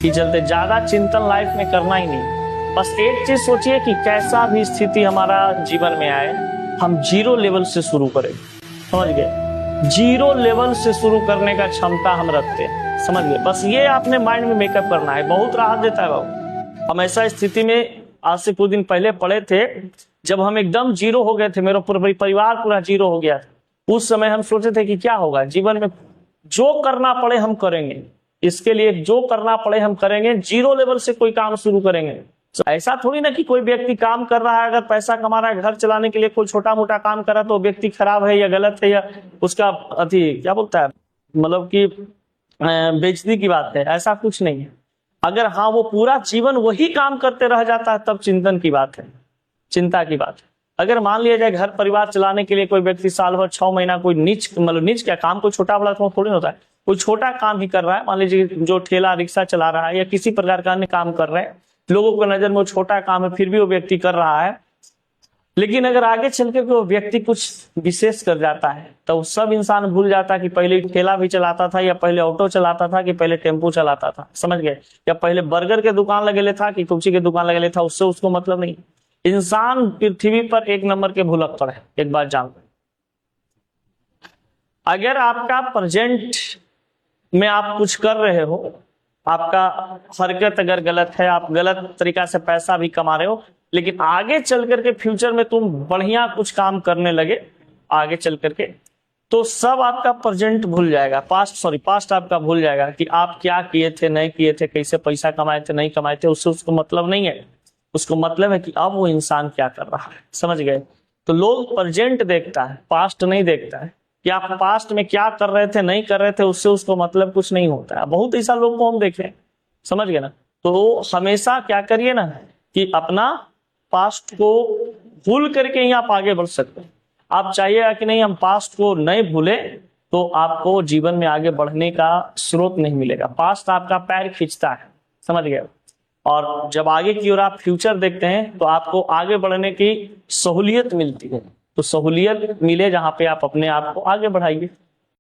कि चलते ज्यादा चिंतन लाइफ में करना ही नहीं। बस एक चीज सोचिए कि कैसा भी स्थिति हमारा जीवन में आए, हम जीरो लेवल से शुरू करें। समझ गए? जीरो लेवल से शुरू करने का क्षमता हम रखते हैं। समझ गए? बस ये आपने माइंड में मेकअप करना है, बहुत राहत देता है बाबू। हम ऐसा स्थिति में आज से कुछ दिन पहले पढ़े थे, जब हम एकदम जीरो हो गए थे, मेरा पूरा परिवार पूरा जीरो हो गया था। उस समय हम सोचे थे कि क्या होगा जीवन में, जो करना पड़े हम करेंगे, इसके लिए जो करना पड़े हम करेंगे, जीरो लेवल से कोई काम शुरू करेंगे। तो ऐसा थोड़ी ना कि कोई व्यक्ति काम कर रहा है, अगर पैसा कमा रहा है घर चलाने के लिए, कोई छोटा मोटा काम कर रहा है तो व्यक्ति खराब है या गलत है या उसका क्या बोलता है, मतलब कि बेइज्जती की बात है। ऐसा कुछ नहीं है। अगर हाँ वो पूरा जीवन वही काम करते रह जाता है तब चिंतन की बात है, चिंता की बात है। अगर मान लिया जाए घर परिवार चलाने के लिए कोई व्यक्ति साल भर 6 महीना कोई नीच क्या काम, कोई छोटा बड़ा थोड़ी होता है, कोई छोटा काम ही कर रहा है, मान लीजिए जो ठेला रिक्शा चला रहा है या किसी प्रकार का अन्य काम कर रहे हैं, लोगों को नजर में वो छोटा काम है, फिर भी वो व्यक्ति कर रहा है। लेकिन अगर आगे चल के वो व्यक्ति कुछ विशेष कर जाता है तो सब इंसान भूल जाता है कि पहले ठेला भी चलाता था, या पहले ऑटो चलाता था, कि पहले टेम्पो चलाता था। समझ गए? या पहले बर्गर के दुकान लगेले था कि कुर्सी के दुकान लगेले था, उससे उसको मतलब नहीं। इंसान पृथ्वी पर एक नंबर के भुलक्कड़ है, एक बात जान। अगर आपका प्रेजेंट में आप कुछ कर रहे हो, आपका हरकत अगर गलत है, आप गलत तरीका से पैसा भी कमा रहे हो, लेकिन आगे चल करके फ्यूचर में तुम बढ़िया कुछ काम करने लगे आगे चल करके, तो सब आपका प्रेजेंट भूल जाएगा, पास्ट आपका भूल जाएगा कि आप क्या किए थे, नहीं किए थे, कैसे पैसा कमाए थे, नहीं कमाए थे, उससे उसको मतलब नहीं है। उसको मतलब है कि अब वो इंसान क्या कर रहा है। समझ गए? तो लोग प्रेजेंट देखता है, पास्ट नहीं देखता है कि आप पास्ट में क्या कर रहे थे, नहीं कर रहे थे, उससे उसको मतलब कुछ नहीं होता है। बहुत ऐसा लोग को हम देखें। समझ गए ना? तो हमेशा क्या करिए ना कि अपना पास्ट को भूल करके ही आप आगे बढ़ सकते हैं। आप चाहिएगा कि नहीं हम पास्ट को नहीं भूले, तो आपको जीवन में आगे बढ़ने का स्रोत नहीं मिलेगा। पास्ट आपका पैर खींचता है। समझ गए? और जब आगे की ओर आप फ्यूचर देखते हैं तो आपको आगे बढ़ने की सहूलियत मिलती है। तो सहूलियत मिले जहां पे आप अपने आप को आगे बढ़ाइए।